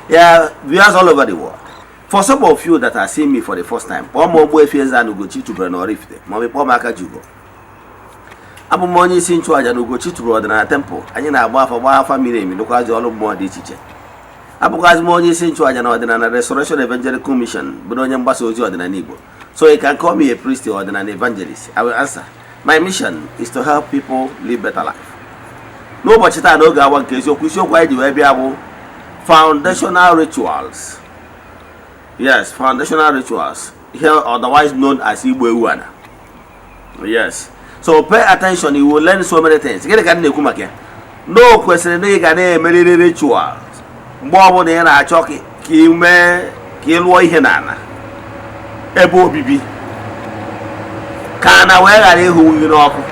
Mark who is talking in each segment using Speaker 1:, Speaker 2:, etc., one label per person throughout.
Speaker 1: Yeah, viewers all over the world. For some of you that are seeing me for the first time, Ogbuefi Ezeana ugochitubelu na Oraifite, ma ọ bụ aka jugo. Abụ m onye isi nchụaja na ugochitubelu ọdịnala temple. Anyị na-agba afa miri emi n'okwazi ọrụ mmụọ dị iche iche. Abụkwazi m onye isi nchụaja na ọdịnala Restoration Evangelical Mission, bụ onye mgbasa ozi ọdịnala Igbo. So you can call me a priest or an evangelist. I will answer. My mission is to help people live better life. N'ụbọchị taa n'oge awa nke isiokwu anyị ji wee bịa bụ foundational rituals. Yes, foundational rituals, here otherwise known as Eze-Ana. Yes. So pay attention, you will learn so many things. No question, you can many rituals. Bobo na na choki ki me ki lo ihe nana. Ebe obibi. Kana we gara ihu yi n'ọkụ.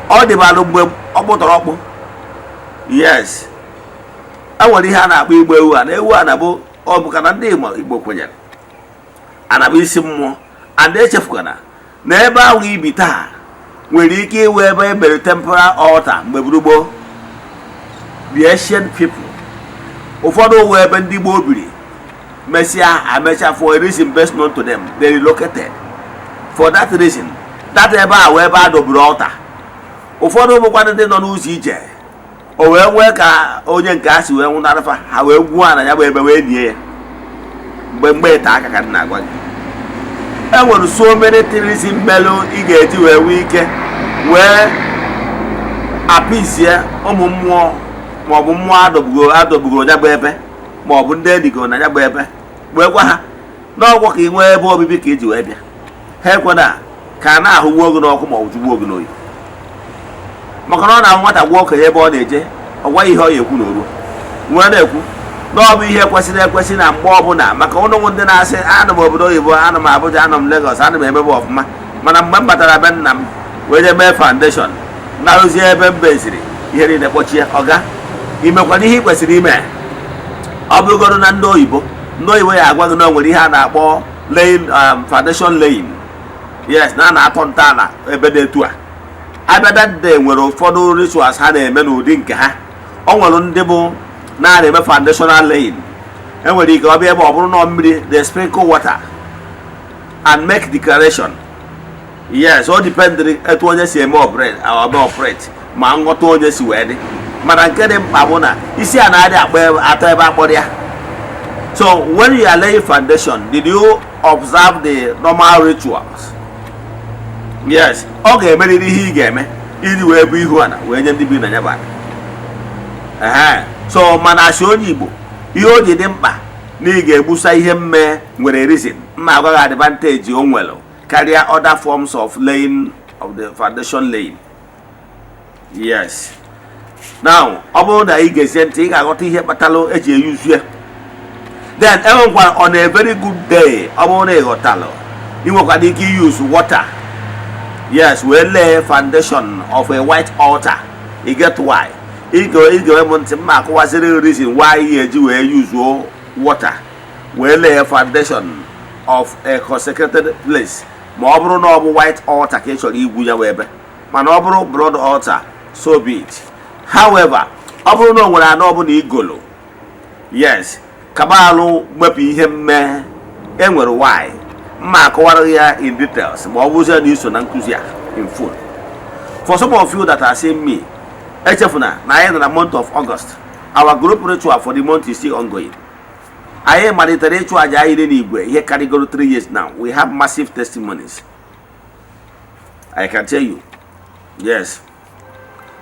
Speaker 1: Ọ dịbalụ mgbe ọkpụtọrọ ọkpụ. Yes. Enwere ihe a na-akpọ Eze-Ana bụ ọ bụ kana ndị Igbo kwenyere. Ana bụ isi mmụọ. And echefukana na ebe ahụ ibi taa nwere ike iwe ebe emere temporal altar mgbe gburugburu. The ancient people. Ụfọdụ wee ebe ndị Igbo biri. Amecha for a reason best known to them. They relocated. For that reason, that ebe a wee ebe adọburu altar. Ụfọdụ bụkwa ndị nọ n'ụzọ ije. O wee nwee ka onye nke a si wee nwụnarịfa ha wee gwuo ana ya bụ ebe wee nie ya. Mgbe ite aka ka na-agwa gị. E nwere so many things mmelụ ị ga-eji wee nwee ike wee apịzie ụmụ mmụọ maọbụ mmụọ adọbugoro ya bụ ebe maọbụ ndị edigo na ya bụ ebe wee gwa ha n'ọgwọ ka ị nwee ebe obibi ka iji wee bịa. Ha ekwena ka a na-ahụgbu oge n'ọkụ maọbụ jugbuo oge n'oyi. Maka na ọ na-ahụ nwata gwa okenye ebe ọ na-eje ọ gwa ihe ọ ya ekwu n'oru nwee na-ekwu na ọ bụ ihe kwesịrị ekwesị na mgbe ọbụla maka ụnụ ndị na-asị ana m obodo oyibo, ana m Abuja, ana m Lagos, ana m emebe ọfụma, mana mgbe m batara be nna m wee je mee foundation na-arụzie ebe mba esiri ihe niile kpọchie ọga imekwana ihe ị kwesịrị ime. Ọ bụrụgodo na ndị oyibo ya agwa gị na o nwere ihe a na-akpọ laying foundation laying. Yes, na na-atọ ntọala ebe dị etu a. Abịadade nwere ụfọdụ rituals ha na-eme n'ụdị nke ha. O nwere ndị bụ na-eme foundational laying. Enwere ike ọ bịa ebe ọ bụrụ na mmiri they sprinkle water and make declaration. Yes, all depend etu onye si eme operate ma nghọta onye si wee dị. Mana nke dị mkpa bụ na isi a na-adị atọ ebe akpọrọ ya. So when you are laying foundation, did you observe the normal rituals? Yes, ọ ga-emerịrị ihe ị ga-eme iji wee bụ Eze-Ana wee nye ndị bi na ya bụ aka. So mana asị onye Igbo ihe o ji dị mkpa na ị ga-egbusa ihe mme nwere reason mma agwaghị advantage o nwere karịa other forms of laying of the foundation laying. Yes. Now, ọ bụrụ na ị ga-esi ntị ị ga-aghọta ihe kpatalụ eji eyuzu ya. Then enwekwa on a very good day ọ bụrụ na ị ghọtalụ ị nwekwara ike use water. Yes, we lay foundation of a white altar. You get why? Ị ga-enwe ntị mma akọwaziri reason why you eji wee use water. We lay a foundation of a consecrated place. Ma ọ bụrụ na ọ bụ white altar ka ị chọrọ igwu ya wee ebe. Mana ọ bụrụ blood altar, so be it. However, ọ bụrụ na o nwere anọ bụ na igolo. Yes, kabalụ mwepụ ihe mme enwere why. Mma akọwara ya in details ma ọ bụzie na iso na nkụzi a in full. For some of you that are seeing me, echefuna na anyị nọ na month of August. Our group ritual for the month is still ongoing. Anyị malitere ịchụ aja anyị dị n'Igwe ihe karịgoro 3 years now. We have massive testimonies. I can tell you. Yes.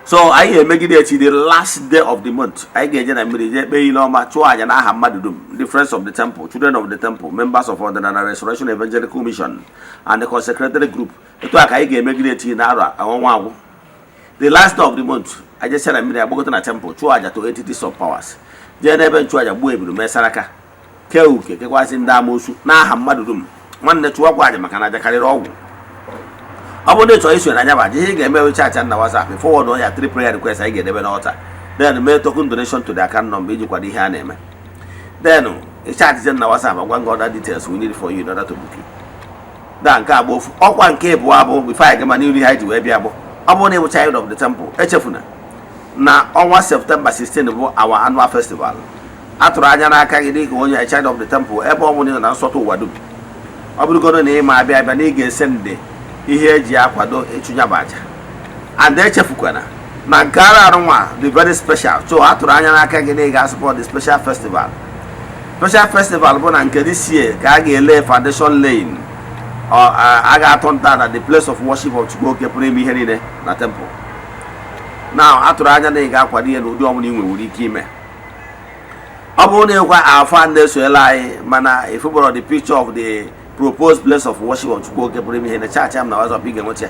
Speaker 1: So anyị emegide echi the last day of the month. Anyị ga-eje na mmiri je kpee ile ọma chụọ aja n'aha mmadụ dum, the friends of the temple, children of the temple, members of the Restoration Evangelical Mission and the consecrated group. Etu a ka anyị ga-emegide echi na arọ ọnwa agwụ. The last day of the month, I just said I go to the temple, chụọ aja to entities of powers. Je n'ebe nchụ aja gbuo eburu mee saraka. Kee uke kekwasị ndị amoosu n'aha mmadụ dum. Nwanne chụọkwa aja maka na aja karịrị ọgwụ. Ọ bụrụ na ị chọrọ iso na anya ba ihe ị ga-eme we chat na WhatsApp forward on ya 3 prayer requests anyị ga-edebe n'ọta. Then make token donation to the account number iji kwado ihe a na-eme. Then chat na WhatsApp agwa ngwa other details we need for you in order to book you. Da nke agba ofu ọkwa nke bụ abụ before I get my new hide wee bịa bụ. Ọ bụrụ na ị bụ child of the temple echefuna na ọnwa September 16 bụ our annual festival. Atụrụ anya n'aka gị dịka onye child of the temple ebe ọ bụla na nsọtụ ụwa dum. Ọ bụrụgodo na ị ma abịa na ị ga-ese nde ihe eji akwado ịchụnya bụ aja. And echefukwana na nke arụ nwa dị very special. So atụrụ anya n'aka gị na ị ga-support the special festival. Special festival bụ na nke this year ka a ga-ele foundation lane. A ga-atọ nta na the place of worship of Chukwu oke pụrụ ime ihe niile na temple. Now atụrụ anya na ị ga-akwado ihe n'ụdị ọbụla ị nwere ike ime. Ọ bụrụ na ịkwa afa na-esoela anyị mana ifụbọrọ the picture of the proposed place of worship of Chukwu oke pụrụ ime ihe na chaachị m na WhatsApp ị ga-enweta.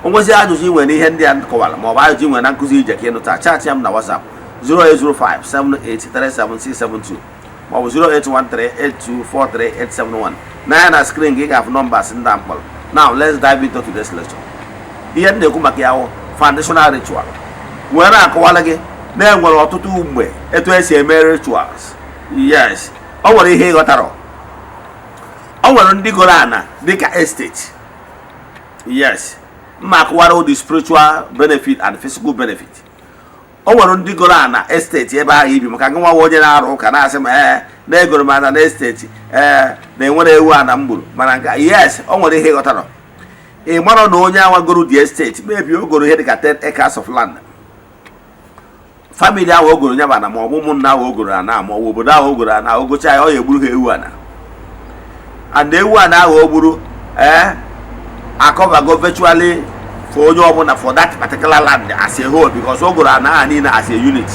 Speaker 1: Onwezi ajụjụ inwe n'ihe ndị a kọwara ma ọ bụ ajụjụ inwe na nkụzi ije ka ịnụta chaachị m na WhatsApp 08057837672 ma ọ bụ 08138243871 na ya na screen gị ga-afụ nọmbas ndị a mkpọrọ. Now let's dive into today's lecture. Ihe m na-ekwu maka ya bụ foundational ritual. Wee na-akọwala gị na enwere ọtụtụ mgbe etu esi eme rituals. Yes, ọ nwere ihe ịghọtara. Ọ nwere ndị goro ana dịka estate. Yes, mma akọwara the spiritual benefit and physical benefit. O nwere ndị goro ana estate ebe ahụ ibi maka gị nwa onye na-arụ ụka na-asị m na egoro m ana na estate na-enwere ewu ana m gburu mana nke yes, o nwere ihe ịghọtara. Ị mara na onye awa goro the estate maybe o goro ihe dịka 10 acres of land. Family ahụ o goro nya bana ma ọ bụ ụmụnna ahụ o goro ana ma ọ bụ obodo ahụ o goro ana o gocha ya ọ ga-egburu ha ewu ana. And ewu ana ahụ o gburu akọvago virtually for onye ọbụla for that particular land as a whole because o goro ana ha niile as a unit.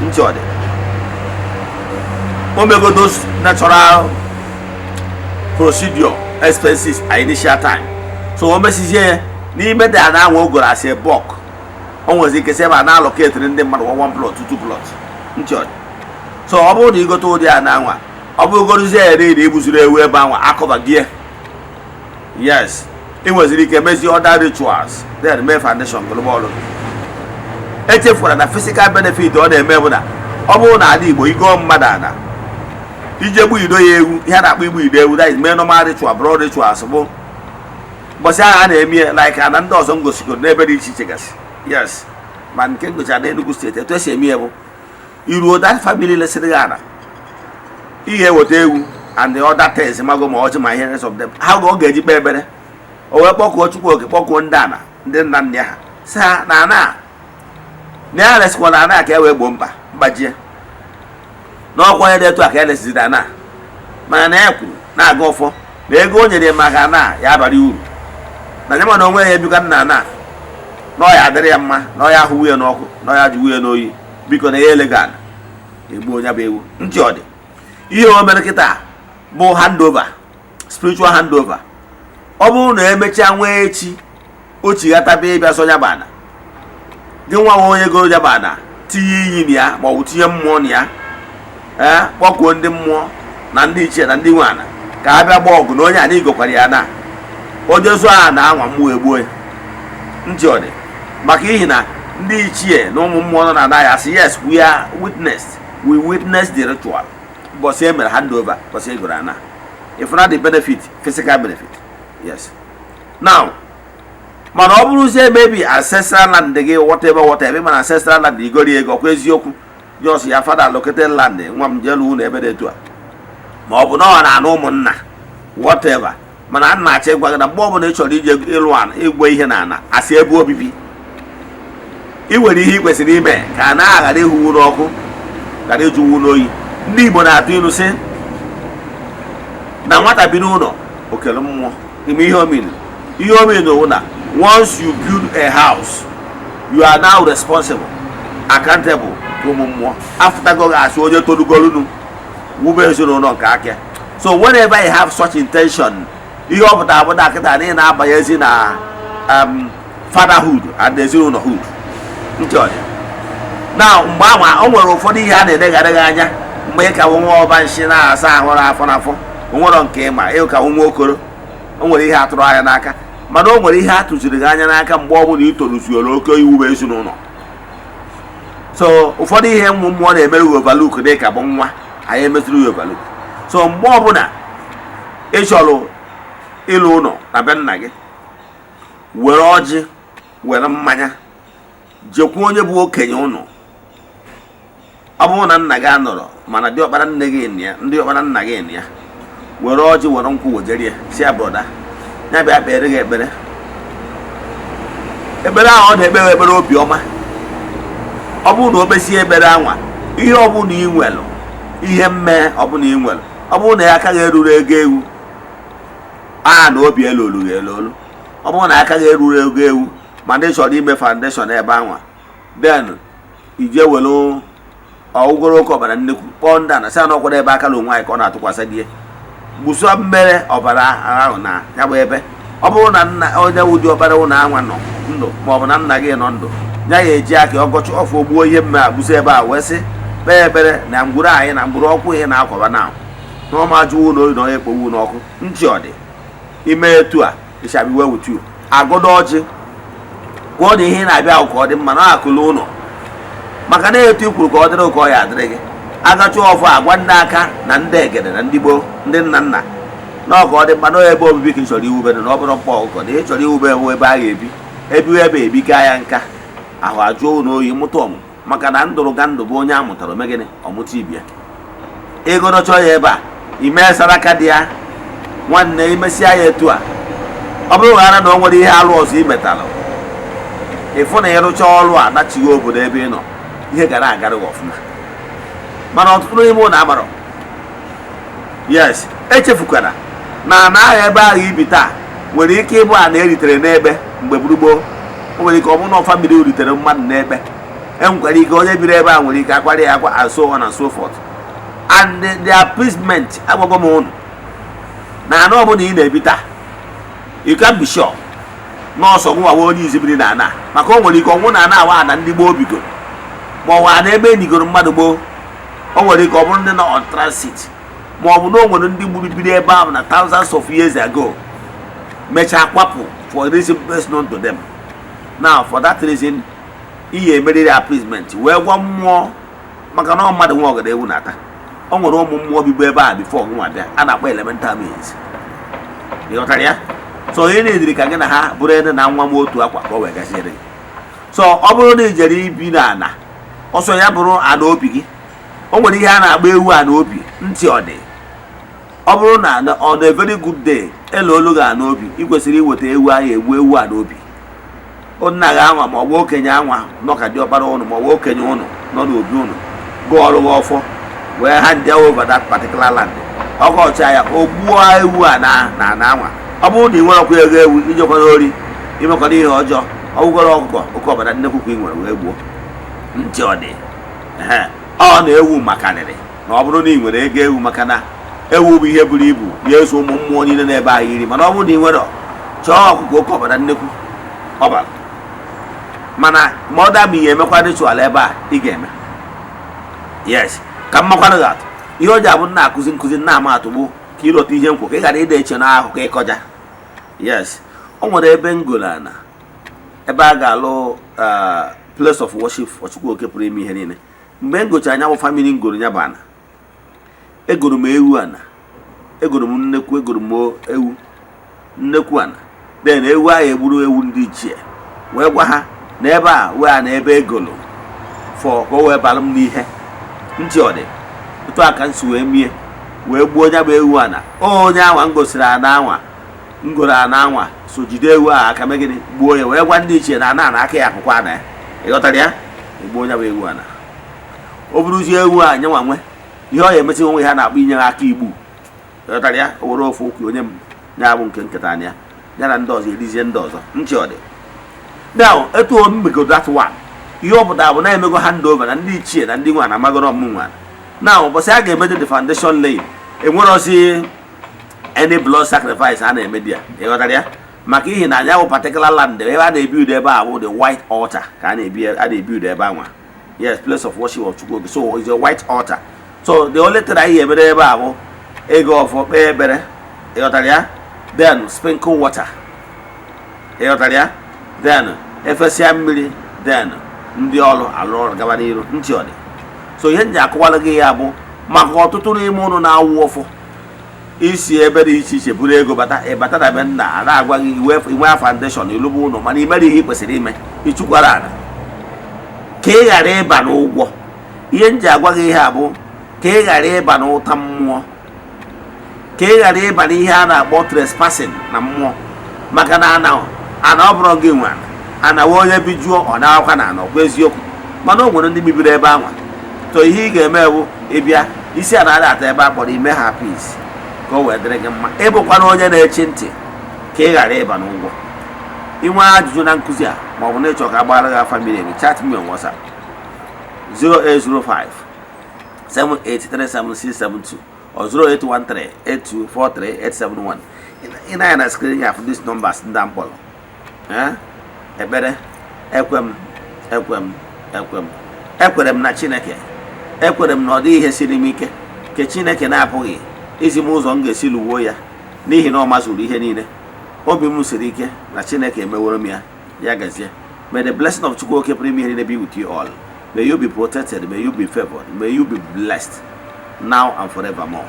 Speaker 1: Ntị ọ dị. O mego those natural procedure expenses at initial time. So o mesizie n'ime dị ana ahụ o goro as a bulk. O nwezi ike sị ebe a na-allocate ndị mmadụ 1 plot 2 plot. Ntị ọ dị. So ọ bụrụ na igote ụdị ana anwa ọ bụ gorozie ya niile ibuzuru ewu ebe anwa akọvagie. Yes, ị nweziri ike mezie other rituals then mee foundation global. Echefukwara na physical benefit ọ na-eme bụ na ọ bụrụ na ala Igbo igo mmadụ ana ije gbu ido ya ewu ihe na-akpọ igbu ido ewu that is mee normal ritual broad rituals bụ mbọsị ahụ a na-eme like ana ndị ọzọ ngosigoro n'ebe dị iche iche gasị. Yes, ma nke ngocha na Enugu steeti etu esi eme ya bụ iruo that family lesịrị gị ana ị ga-eweta ewu and the other things mago ma ọchị ma ihe rest of them ha ọ ga-eji kpee ekpere o wee kpọkuo Chukwu oke kpọkuo ndị ana ndị nna nna ha sị ha na ana na ya lesikwa na ana ka e wee gboo mkpa mgbajie n'ọkwa ya dị etu a ka ya lesiziri ana mana na ya kwuru na-aga ọfọ na ego o nyere maka ana ya abara uru na nye mana onwe ya ebiga nna ana na ọ ya adịrị ya mma na ọ ya ahụ nwunye n'ọkụ na ọ ya jụ nwunye n'oyi biko na ya elega ana egbu onye bụ ewu. Ntị ọ dị. Ihe o mere kịta bụ handover, spiritual handover. Ọ bụrụ na emechaa nwee echi o chighatabe ịbịa so ya bụ ana gị nwa onye goro ya bụ ana tinye iyi na ya ma ọ bụ tinye mmụọ na ya kpọkuo ndị mmụọ na ndị ichie na ndị nwe ana ka ha bịa gbaa ọgụ na onye ana igokwara ya na o jezuo ana anwa mmụọ egbuo ya. Ntị ọ dị. Maka ihi na ndị ichie na ụmụ mmụọ nọ na ana ya sị yes we witnessed the ritual. But e mere handover but e goro ana. If not the benefit, physical benefit. Yes. Now, mana ọ bụrụzie maybe ancestral land gị whatever mana ancestral land igori ego kwa eziokwu just ya father allocated land nwa m jelu na ebe dị etu a ma ọ bụ na ọ na-anụ ụmụnna whatever mana nna achị gwa gị na mgbe ọ bụla ị chọrọ ije ịlụ ana igwe ihe na ana asị ebe obibi ị nwere ihe ị kwesịrị ime ka a na-aghara ịhụwu n'ọkụ ghara ịjụwu n'oyi. Ndị Igbo na-atụ ilu sị na nwata bi n'ụlọ okele mmụọ ime ihe ominu bụ na once you build a house you are now responsible accountable to ụmụ mmụọ afụtago gị asị onye tolugolunu wube ezinụlọ nke aka. So whenever you have such intention ihe ọ pụtara bụ na akịta na ị na-abanyezi na fatherhood and ezinụlọhood. Ntị ọ dị. Na mgbe anwa o nwere ụfọdụ ihe a na-edegharị gị anya mgbe ị ka nwa ọba nshi na-asa ahụ n'afọ n'afọ o nwere nke ịma ịka nwa okoro o nwere ihe atụrụ anya n'aka mana o nwere ihe atụziri gị anya n'aka mgbe ọ bụla ị toruzuoro oke iwu bụ ezinụlọ. So ụfọdụ ihe ụmụ mmụọ na-emere gị overlook dị ka bụ nwa anyị emeziri gị overlook. So mgbe ọbụla ị chọrọ ịlụ ụlọ na be nna gị were ọjị were mmanya jekwa onye bụ okenye ụnụ. Ọ bụrụ na nna gị anọrọ mana dị ọkpara nne gị nị ya, ndị ọkpara nna gị nị ya, were ọjị were nkwụ wejere ya si ya broda ya bịa kpere gị ekpere. Ekpere ahụ ọ na-ekpere ekpere obiọma. Ọ bụrụ na o kpesie ekpere anwa, ihe ọbụla ị nwelụ, ihe mmee ọbụla ị nwelụ, ọ bụrụ na ya aka gị eruru ego ewu na obi elolu gị elolu, ọ bụrụ na aka gị eruru ego ewu ma ndị chọrọ ime foundation ebe anwa, then ije welu ọgwụgworo oke ọbara nnekwu kpọọ ndị ana sị na ọkwado ebe aka na onwe anyị ka ọ na-atụkwasị gị gbuso mmere ọbara ahụ na ya bụ ebe. Ọ bụrụ na nna onye wụdị ọbara ụlọ anwa nọ ndụ maọbụ na nna gị nọ ndụ, ya eji aka ọgọchị ọfụ ogbuo ihe mme agbuso ebe a wee sị kpee ekpere na mgburu anyị na mgburu ọkụ ihe na-akwaba na ọmajụwu na oyi na onye ekpowu n'ọkụ ntị ọ dị ime etu a ịchabiwe wutu agụdo ọjị kwụọ na ihe na-abịa ahụ ka ọ dị mma na akụlụ ụlọ maka na etu ikwuru ka ọ dịrị ụka ọ ya adịrị gị. Agacha ọfụ agwa ndị aka na ndị egede na ndị gboo ndị nna nna na ọka ọ dị mma na ebe obibi ka ị chọrọ iwube na ọ bụrụ mkpọ ọkụkọ na ị chọrọ iwube ewu ebe a ga-ebi ebe ebika ya nka ahụ ajụọ na oyi mụta ọmụ maka na ndụrụ ga ndụ bụ onye a mụtara omegịnị ọmụta ibia ego nọchọ ya ebe a ime saraka dị ya nwanne imesịa ya etu a. Ọ bụrụ ghara na o nwere ihe alụ ọzọ imetalụ ịfụ na ịrụcha ọrụ a dachighị obodo ebe ị nọ ihe gara agara gị ọfụma. Mana ọtụtụ n'ime ụlọ amarọ yes echefukwara na agha ebe ahụ ibi taa nwere ike ịbụ a na-eritere n'ebe mgbe gburugburu. O nwere ike ọ bụrụ na ọfa mmiri ritere mmadụ n'ebe enwekwara ike onye biri ebe a nwere ike akwara ya akwa and so on and so forth. And the appeasement agwago m ụnụ na anọ ọbụla ị na-ebi taa you can be sure nọọsọ nwawa onye izibiri na ana maka o nwere ike ọnwụ na ana awa na ndị gboo bigoro ma ọwa na ebe enigoro mmadụ gboo. O nwere ike ọ bụrụ ndị nọ on transit ma ọ bụ na o nwere ndị gburu biri ebe ahụ na thousands of years ago mechaa kwapụ for a reason best known to them. Now for that reason ihe emeriri appeasement wee gwa mmụọ maka na mmadụ nwa ọgada ewu na-ata. O nwere ụmụ mmụọ bibu ebe a bifo nwa bịa a na-akpọ elemental beings. Ịghọtara ya? So onye na-ediri ka gị na ha bụrụ ede na nwa m otu akwa ka o wee gasịrị. So ọ bụrụ na ijere ibi na ana ọsọ ya bụrụ ana obi gị, o nwere ihe a na-agba ewu ana obi ntị ọ dị. Ọ bụrụ na on a very good day elu olu gị ana obi ị kwesịrị iweta ewu ahụ egbu ewu ana obi. Nna gị anwa ma ọ bụ okenye anwa nọ ka dị ọkpara ụnụ ma ọ bụ okenye ụnụ nọ n'obi ụnụ gụọ ọrụ gị ọfọ wee hand over that particular land. Ọkọcha ya o gbuo ewu a na anwa. Ọ bụrụ na ị nwerekwa ego ewu ijekwara ori imekọrọ ihe ọjọọ ọ bụgoro ọkụkọ oke ọbara nnekwu ka ị nwere wee gbuo ntị ọ dị. Ọ na-ewu makarịrị na ọ bụrụ na ị nwere ego ewu maka na ewu bụ ihe buru ibu ya eso ụmụ mmụọ niile n'ebe ahụ iri. Mana ọ bụrụ na ị nwere chọọ ọkụkọ oke ọbara nnekwu ọbara mana ma ọ dabụ ihe emekwa ritual ebe a ị ga-eme yes ka mmakwanụ gị atụ ihe o ji abụ nna akụzi nkụzi nna ama atụgbu ka ịlọta ihe nkwo ka ị ghara ide eche n'ahụ ka ịkọja. Yes o nwere ebe ngolo ana ebe a ga-alụ place of worship Chukwu oke pụrụ ime ihe niile. Mgbe m gochara anya bụ famili ngoro ya bụ ana egoro m ewu ana egoro m nnekwu egoro m ewu nnekwu ana then ewu ahụ egburu ewu ndị ichie wee gwa ha na ebe a wee na ebe egolo fọ ka o wee balụ m n'ihe ntị ọ dị otu aka nsi wee mie wee gbuo onye bụ ewu ana. Onye anwa m gosiri ana anwa ngoro ana anwa so jide ewu a aka megịnị gbuo ya wee gwa ndị ichie na ana aka ya akwụkwọ ana ya. Ịghọtara ya? Egbuo onye bụ ewu ana. O buruzie ewu a nyenwa nwe ihe ọ ya emesi onwe ha na-akpọ inye aka igbu. Ịghọtara ya? O were ofu okwu onye m ya bụ nke nketa anya ya na ndị ọzọ erizie ndị ọzọ ntị ọ dị. Now etu o mmego that one ihe ọ pụtara bụ na-emego hand over na ndị ichie na ndị nwa na amagoro ọmụmụ nwa. Now ụbọchị a ga-emedo the foundation laying enwere ozi any blood sacrifice a na-eme di ya. Ịghọtara ya? Maka ihe na anya bụ particular land ebe a na-ebi udo ebe a bụ the white altar ka a na-ebi udo ebe anwa. Yes, place of worship of Chukwu. So it's a white altar. So the only thing anyị emere ebe a bụ ego ọfọ kpee ekpere. Ịghọtara ya? Then sprinkle water. Ịghọtara ya? Then efesịa mmiri then ndị ọrụ alụ ọrụ gaba n'iru ntị ọ dị. So ihe nji akọwara gị ya bụ maka ọtụtụ n'ime ụnụ na-awụ ọfọ isi ebe dị iche iche buru ego bata na be nna ada agwa gị inwe foundation ịlụba ụlọ mana imere ihe ị kwesịrị ime ịchụkwara ala ka ị ghara ịba n'ụgwọ. Ihe m ji agwa gị ihe a bụ ka ị ghara ịba n'ụta mmụọ, ka ị ghara ịba n'ihe a na-akpọ trespassing na mmụọ. Maka na ana ọ bụrụ gị nwe ana nwe onye bijuo ọ na-akwa na ana ọkwa eziokwu, mana o nwere ndị bibiri ebe anwa. So ihe ị ga-eme bụ ịbịa isi a na-adata ebe a kpọrọ ime ha peace ka o wee dịrị gị mma. Ịbụkwana onye na-echi ntị ka ị ghara ịba n'ụgwọ. Inwe ajụjụ na nkụzi a ma ọ bụ na ịchọ ka agbara gị afa mmiri emi, chat me on WhatsApp 0805 7837672 or 08138243871. Ị na-anya na screen ya for these numbers ndị mkpọrọ. Ekpere ekwere m na Chineke, ekwere m na ọ dị ihe siri m ike nke Chineke na-apụghị izi m ụzọ m ga-esi lụwuo ya n'ihi na ọ mazuru ihe niile. Obi m siri ike na Chineke emeworo m ya. Ya gazie. May the blessing of Chukwu oke pụrụ ime ihe niile be with you all. May you be protected, may you be favored, may you be blessed now and forevermore.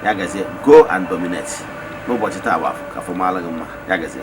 Speaker 1: Ya gazie. Go and dominate. N'ụbọchị taa bụ afọ ka afọ maala gị mma. Ya gazie.